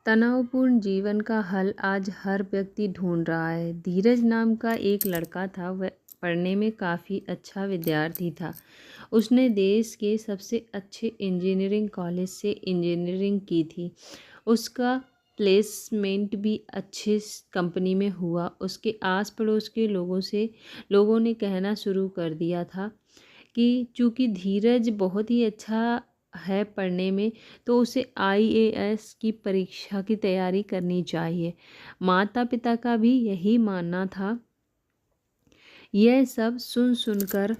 तनावपूर्ण जीवन का हल आज हर व्यक्ति ढूंढ रहा है। धीरज नाम का एक लड़का था। वह पढ़ने में काफ़ी अच्छा विद्यार्थी था। उसने देश के सबसे अच्छे इंजीनियरिंग कॉलेज से इंजीनियरिंग की थी। उसका प्लेसमेंट भी अच्छे कंपनी में हुआ। उसके आस पड़ोस के लोगों ने कहना शुरू कर दिया था कि चूँकि धीरज बहुत ही अच्छा है पढ़ने में, तो उसे आईएएस की परीक्षा की तैयारी करनी चाहिए। माता पिता का भी यही मानना था। यह सब सुन सुनकर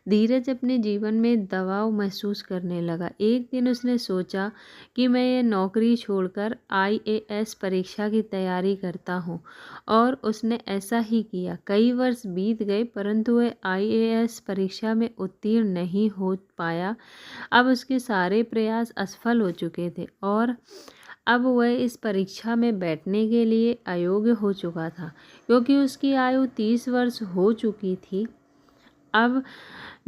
धीरज अपने जीवन में दबाव महसूस करने लगा। एक दिन उसने सोचा कि मैं ये नौकरी छोड़कर आईएएस परीक्षा की तैयारी करता हूँ, और उसने ऐसा ही किया। कई वर्ष बीत गए, परंतु वह आईएएस परीक्षा में उत्तीर्ण नहीं हो पाया। अब उसके सारे प्रयास असफल हो चुके थे और अब वह इस परीक्षा में बैठने के लिए अयोग्य हो चुका था, क्योंकि उसकी आयु 30 वर्ष हो चुकी थी। अब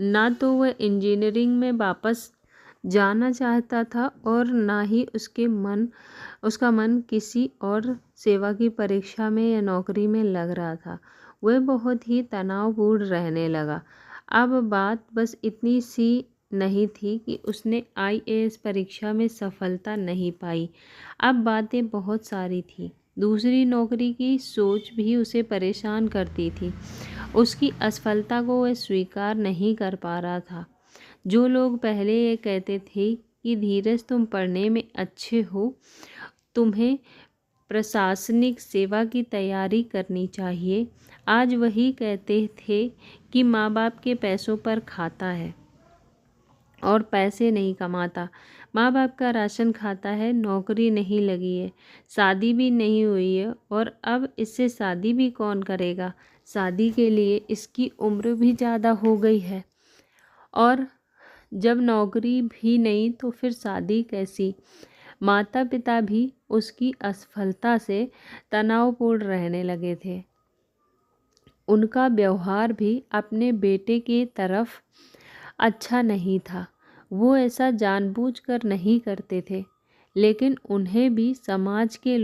ना तो वह इंजीनियरिंग में वापस जाना चाहता था और ना ही उसका मन किसी और सेवा की परीक्षा में या नौकरी में लग रहा था। वह बहुत ही तनावपूर्ण रहने लगा। अब बात बस इतनी सी नहीं थी कि उसने आईएएस परीक्षा में सफलता नहीं पाई। अब बातें बहुत सारी थी। दूसरी नौकरी की सोच भी उसे परेशान करती थी। उसकी असफलता को वह स्वीकार नहीं कर पा रहा था। जो लोग पहले ये कहते थे कि धीरज, तुम पढ़ने में अच्छे हो, तुम्हें प्रशासनिक सेवा की तैयारी करनी चाहिए, आज वही कहते थे कि माँ बाप के पैसों पर खाता है और पैसे नहीं कमाता। माँ बाप का राशन खाता है, नौकरी नहीं लगी है, शादी भी नहीं हुई है, और अब इससे शादी भी कौन करेगा। शादी के लिए इसकी उम्र भी ज़्यादा हो गई है, और जब नौकरी भी नहीं तो फिर शादी कैसी। माता पिता भी उसकी असफलता से तनावपूर्ण रहने लगे थे। उनका व्यवहार भी अपने बेटे की तरफ अच्छा नहीं था। वो ऐसा जानबूझकर नहीं करते थे, लेकिन उन्हें भी समाज के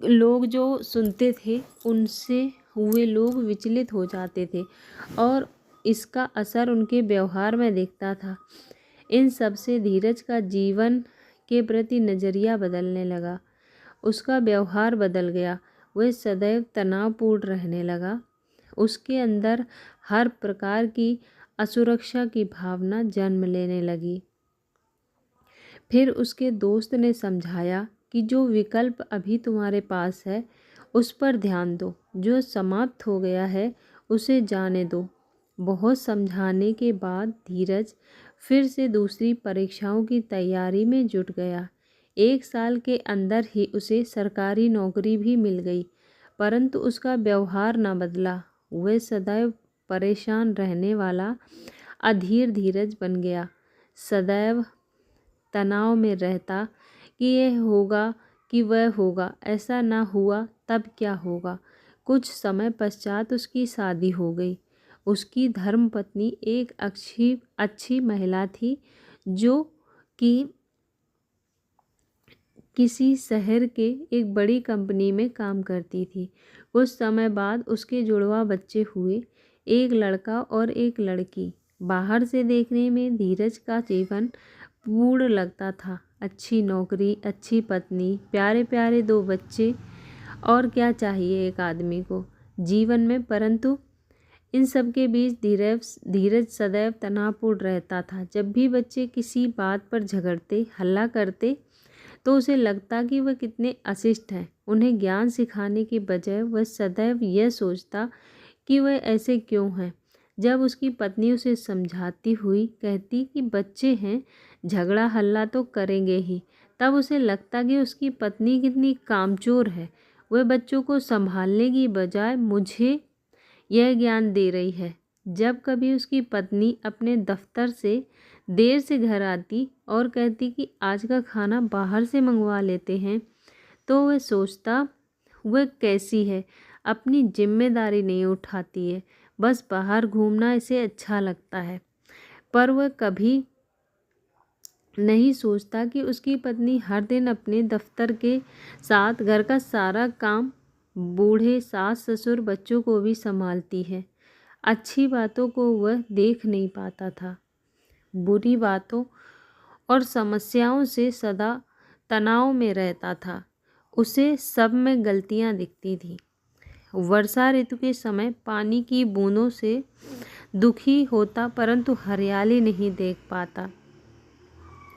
लोग जो सुनते थे उनसे हुए लोग विचलित हो जाते थे, और इसका असर उनके व्यवहार में दिखता था। इन सब से धीरज का जीवन के प्रति नज़रिया बदलने लगा। उसका व्यवहार बदल गया। वह सदैव तनावपूर्ण रहने लगा। उसके अंदर हर प्रकार की असुरक्षा की भावना जन्म लेने लगी। फिर उसके दोस्त ने समझाया कि जो विकल्प अभी तुम्हारे पास है उस पर ध्यान दो, जो समाप्त हो गया है उसे जाने दो। बहुत समझाने के बाद धीरज फिर से दूसरी परीक्षाओं की तैयारी में जुट गया। 1 साल के अंदर ही उसे सरकारी नौकरी भी मिल गई, परंतु उसका व्यवहार न बदला। वह सदैव परेशान रहने वाला अधीर धीरज बन गया। सदैव तनाव में रहता कि यह होगा कि वह होगा, ऐसा ना हुआ तब क्या होगा। कुछ समय पश्चात उसकी शादी हो गई। उसकी धर्मपत्नी एक अच्छी महिला थी, जो कि किसी शहर के एक बड़ी कंपनी में काम करती थी। कुछ समय बाद उसके जुड़वा बच्चे हुए, एक लड़का और एक लड़की। बाहर से देखने में धीरज का जीवन पूर्ण लगता था। अच्छी नौकरी, अच्छी पत्नी, प्यारे प्यारे 2 बच्चे, और क्या चाहिए एक आदमी को जीवन में। परंतु इन सब के बीच धीरज सदैव तनावपूर्ण रहता था। जब भी बच्चे किसी बात पर झगड़ते, हल्ला करते, तो उसे लगता कि वह कितने अशिष्ट हैं। उन्हें ज्ञान सिखाने के बजाय वह सदैव यह सोचता कि वह ऐसे क्यों हैं। जब उसकी पत्नी उसे समझाती हुई कहती कि बच्चे हैं, झगड़ा हल्ला तो करेंगे ही, तब उसे लगता कि उसकी पत्नी कितनी कामचोर है। वह बच्चों को संभालने की बजाय मुझे यह ज्ञान दे रही है। जब कभी उसकी पत्नी अपने दफ्तर से देर से घर आती और कहती कि आज का खाना बाहर से मंगवा लेते हैं, तो वह सोचता वह कैसी है, अपनी जिम्मेदारी नहीं उठाती है, बस बाहर घूमना इसे अच्छा लगता है। पर वह कभी नहीं सोचता कि उसकी पत्नी हर दिन अपने दफ्तर के साथ घर का सारा काम, बूढ़े सास ससुर बच्चों को भी संभालती है। अच्छी बातों को वह देख नहीं पाता था। बुरी बातों और समस्याओं से सदा तनाव में रहता था। उसे सब में गलतियां दिखती थी। वर्षा ऋतु के समय पानी की बूंदों से दुखी होता, परंतु हरियाली नहीं देख पाता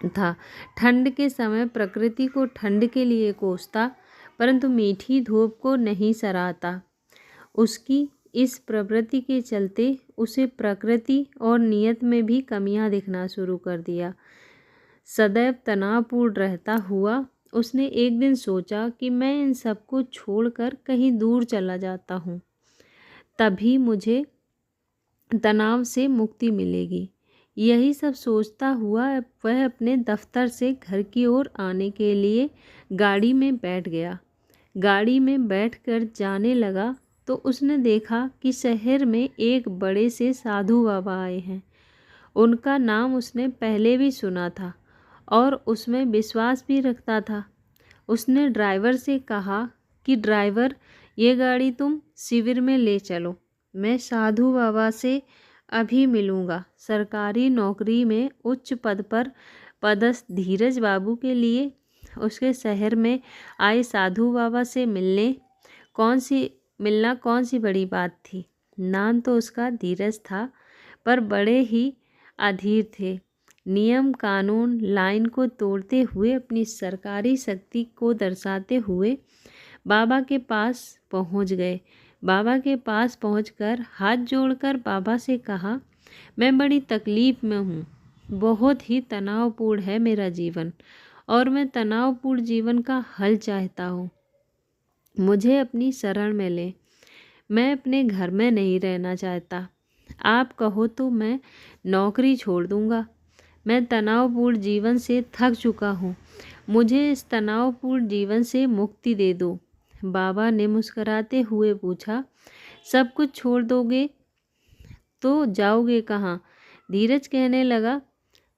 था। ठंड के समय प्रकृति को ठंड के लिए कोसता, परंतु मीठी धूप को नहीं सराहता। उसकी इस प्रवृत्ति के चलते उसे प्रकृति और नियत में भी कमियां दिखना शुरू कर दिया। सदैव तनावपूर्ण रहता हुआ उसने एक दिन सोचा कि मैं इन सबको छोड़कर कहीं दूर चला जाता हूँ, तभी मुझे तनाव से मुक्ति मिलेगी। यही सब सोचता हुआ वह अपने दफ्तर से घर की ओर आने के लिए गाड़ी में बैठ गया। गाड़ी में बैठकर जाने लगा तो उसने देखा कि शहर में एक बड़े से साधु बाबा आए हैं। उनका नाम उसने पहले भी सुना था और उसमें विश्वास भी रखता था। उसने ड्राइवर से कहा कि ड्राइवर, ये गाड़ी तुम शिविर में ले चलो। मैं साधु बाबा से अभी मिलूँगा। सरकारी नौकरी में उच्च पद पर पदस्थ धीरज बाबू के लिए उसके शहर में आए साधु बाबा से मिलना कौन सी बड़ी बात थी। नाम तो उसका धीरज था, पर बड़े ही अधीर थे। नियम कानून लाइन को तोड़ते हुए अपनी सरकारी शक्ति को दर्शाते हुए बाबा के पास पहुंच गए। बाबा के पास पहुंचकर हाथ जोड़कर बाबा से कहा, मैं बड़ी तकलीफ़ में हूँ। बहुत ही तनावपूर्ण है मेरा जीवन और मैं तनावपूर्ण जीवन का हल चाहता हूँ। मुझे अपनी शरण में ले। मैं अपने घर में नहीं रहना चाहता। आप कहो तो मैं नौकरी छोड़ दूँगा। मैं तनावपूर्ण जीवन से थक चुका हूँ। मुझे इस तनावपूर्ण जीवन से मुक्ति दे दो। बाबा ने मुस्कुराते हुए पूछा, सब कुछ छोड़ दोगे तो जाओगे कहाँ? धीरज कहने लगा,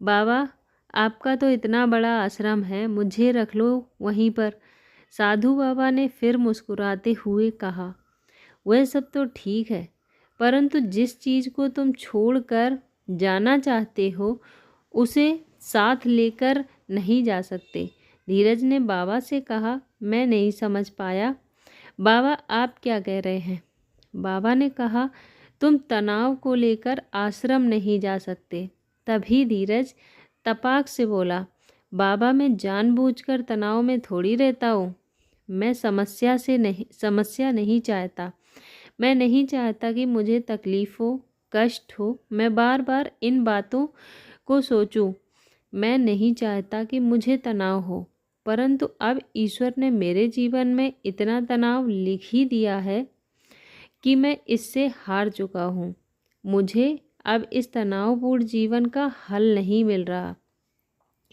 बाबा आपका तो इतना बड़ा आश्रम है, मुझे रख लो वहीं पर। साधु बाबा ने फिर मुस्कुराते हुए कहा, वह सब तो ठीक है, परंतु जिस चीज़ को तुम छोड़कर जाना चाहते हो उसे साथ लेकर नहीं जा सकते। धीरज ने बाबा से कहा, मैं नहीं समझ पाया। बाबा आप क्या कह रहे हैं? बाबा ने कहा, तुम तनाव को लेकर आश्रम नहीं जा सकते। तभी धीरज तपाक से बोला, बाबा मैं जानबूझकर तनाव में थोड़ी रहता हूँ। मैं समस्या नहीं चाहता। मैं नहीं चाहता कि मुझे तकलीफ हो, कष्ट हो। मैं बार बार इन बातों को सोचूं। मैं नहीं चाहता कि मुझे तनाव हो, परंतु अब ईश्वर ने मेरे जीवन में इतना तनाव लिख ही दिया है कि मैं इससे हार चुका हूँ। मुझे अब इस तनावपूर्ण जीवन का हल नहीं मिल रहा।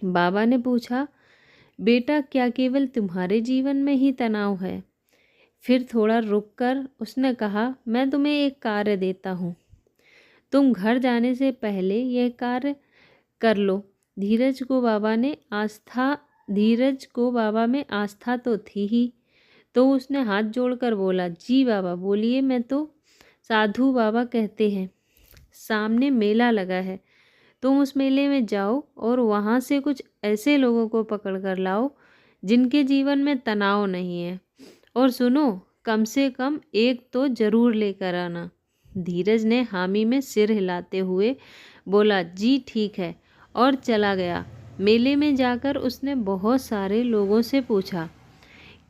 बाबा ने पूछा, बेटा क्या केवल तुम्हारे जीवन में ही तनाव है? फिर थोड़ा रुककर उसने कहा, मैं तुम्हें एक कार्य देता हूँ। तुम घर जाने से पहले यह कार्य कर लो। धीरज को बाबा में आस्था तो थी ही, तो उसने हाथ जोड़कर बोला, जी बाबा बोलिए। मैं तो साधु बाबा कहते हैं सामने मेला लगा है, तुम उस मेले में जाओ और वहाँ से कुछ ऐसे लोगों को पकड़ कर लाओ जिनके जीवन में तनाव नहीं है, और सुनो कम से कम एक तो जरूर लेकर आना। धीरज ने हामी में सिर हिलाते हुए बोला, जी ठीक है, और चला गया। मेले में जाकर उसने बहुत सारे लोगों से पूछा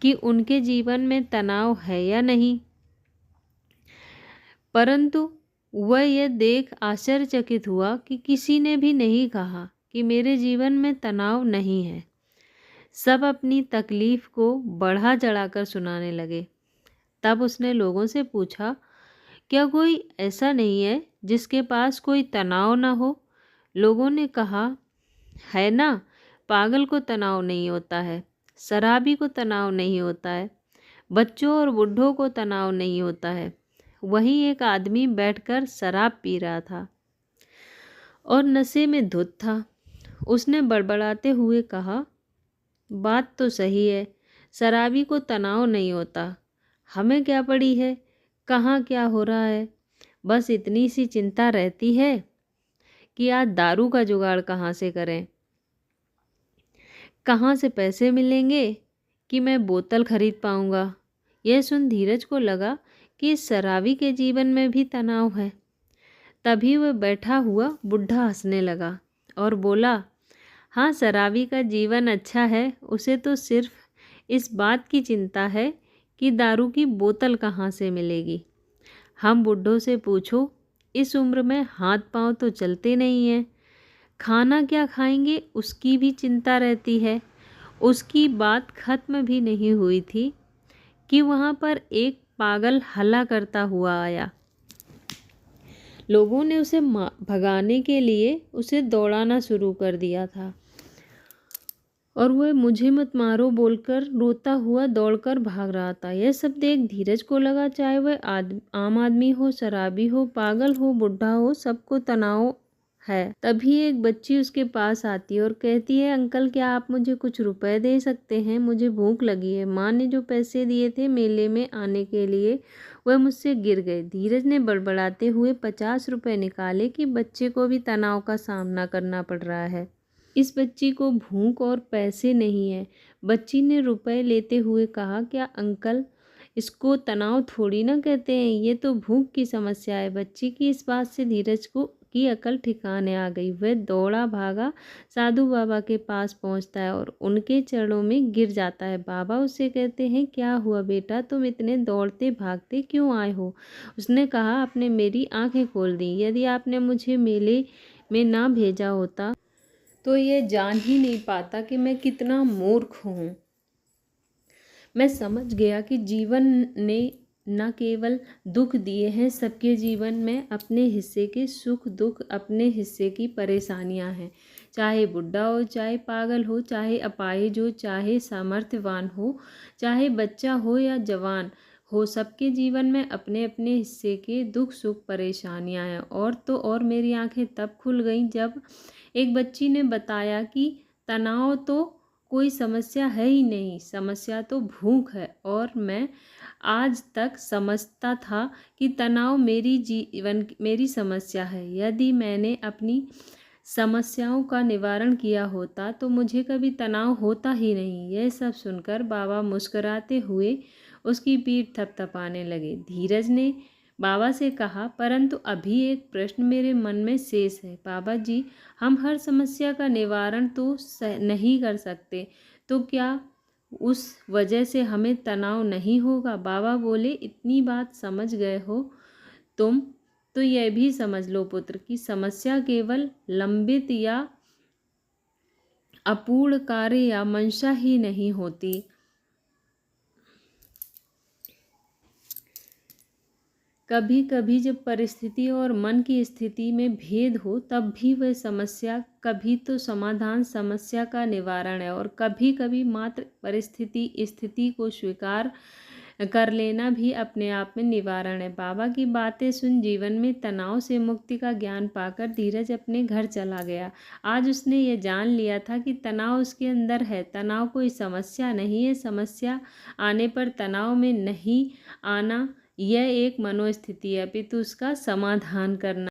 कि उनके जीवन में तनाव है या नहीं, परंतु वह यह देख आश्चर्यचकित हुआ कि किसी ने भी नहीं कहा कि मेरे जीवन में तनाव नहीं है। सब अपनी तकलीफ को बढ़ा चढ़ाकर सुनाने लगे। तब उसने लोगों से पूछा, क्या कोई ऐसा नहीं है जिसके पास कोई तनाव ना हो? लोगों ने कहा, है ना, पागल को तनाव नहीं होता है, शराबी को तनाव नहीं होता है, बच्चों और बूढ़ों को तनाव नहीं होता है। वहीं एक आदमी बैठकर शराब पी रहा था और नशे में धुत था। उसने बड़बड़ाते हुए कहा, बात तो सही है, शराबी को तनाव नहीं होता। हमें क्या पड़ी है, कहाँ क्या हो रहा है। बस इतनी सी चिंता रहती है कि आज दारू का जुगाड़ कहाँ से करें, कहाँ से पैसे मिलेंगे कि मैं बोतल खरीद पाऊँगा। यह सुन धीरज को लगा कि इस शराबी के जीवन में भी तनाव है। तभी वह बैठा हुआ बुढ़ा हंसने लगा और बोला, हाँ, शराबी का जीवन अच्छा है, उसे तो सिर्फ इस बात की चिंता है कि दारू की बोतल कहाँ से मिलेगी। हम बुड्ढों से पूछो, इस उम्र में हाथ पांव तो चलते नहीं हैं, खाना क्या खाएंगे उसकी भी चिंता रहती है। उसकी बात खत्म भी नहीं हुई थी कि वहाँ पर एक पागल हल्ला करता हुआ आया। लोगों ने उसे भगाने के लिए उसे दौड़ाना शुरू कर दिया था और वह मुझे मत मारो बोलकर रोता हुआ दौड़कर भाग रहा था। यह सब देख धीरज को लगा, चाहे वह आम आदमी हो, शराबी हो, पागल हो, बुढ़ा हो, सबको तनाव है। तभी एक बच्ची उसके पास आती है और कहती है, अंकल क्या आप मुझे कुछ रुपए दे सकते हैं, मुझे भूख लगी है। माँ ने जो पैसे दिए थे मेले में आने के लिए वह मुझसे गिर गए। धीरज ने बड़बड़ाते हुए 50 रुपए निकाले कि बच्चे को भी तनाव का सामना करना पड़ रहा है। इस बच्ची को भूख और पैसे नहीं है। बच्ची ने रुपए लेते हुए कहा, क्या अंकल, इसको तनाव थोड़ी ना कहते हैं, ये तो भूख की समस्या है। बच्ची की इस बात से धीरज को की अकल ठिकाने आ गई। वह दौड़ा भागा साधु बाबा के पास पहुंचता है और उनके चरणों में गिर जाता है। बाबा उससे कहते हैं, क्या हुआ बेटा, तुम इतने दौड़ते भागते क्यों आए हो। उसने कहा, आपने मेरी आंखें खोल दी। यदि आपने मुझे मेले में ना भेजा होता तो ये जान ही नहीं पाता कि मैं कितना मूर्ख हूँ। मैं समझ गया कि जीवन ने न केवल दुख दिए हैं, सबके जीवन में अपने हिस्से के सुख दुख, अपने हिस्से की परेशानियां हैं। चाहे बुढ़ा हो, चाहे पागल हो, चाहे अपाहिज हो, चाहे सामर्थ्यवान हो, चाहे बच्चा हो या जवान हो, सबके जीवन में अपने अपने हिस्से के दुख सुख परेशानियां हैं। और तो और मेरी आंखें तब खुल गईं जब एक बच्ची ने बताया कि तनाव तो कोई समस्या है ही नहीं, समस्या तो भूख है। और मैं आज तक समझता था कि तनाव मेरी समस्या है। यदि मैंने अपनी समस्याओं का निवारण किया होता तो मुझे कभी तनाव होता ही नहीं। यह सब सुनकर बाबा मुस्कुराते हुए उसकी पीठ थपथपाने लगे। धीरज ने बाबा से कहा, परंतु अभी एक प्रश्न मेरे मन में शेष है। बाबा जी, हम हर समस्या का निवारण तो नहीं कर सकते, तो क्या उस वजह से हमें तनाव नहीं होगा। बाबा बोले, इतनी बात समझ गए हो तुम तो यह भी समझ लो पुत्र कि समस्या केवल लंबित या अपूर्ण कार्य या मंशा ही नहीं होती। कभी कभी जब परिस्थिति और मन की स्थिति में भेद हो तब भी वह समस्या कभी तो समाधान, समस्या का निवारण है। और कभी कभी मात्र स्थिति को स्वीकार कर लेना भी अपने आप में निवारण है। बाबा की बातें सुन जीवन में तनाव से मुक्ति का ज्ञान पाकर धीरज अपने घर चला गया। आज उसने ये जान लिया था कि तनाव उसके अंदर है, तनाव कोई समस्या नहीं है। समस्या आने पर तनाव में नहीं आना, यह एक मनोस्थिति है, अपितु उसका समाधान करना।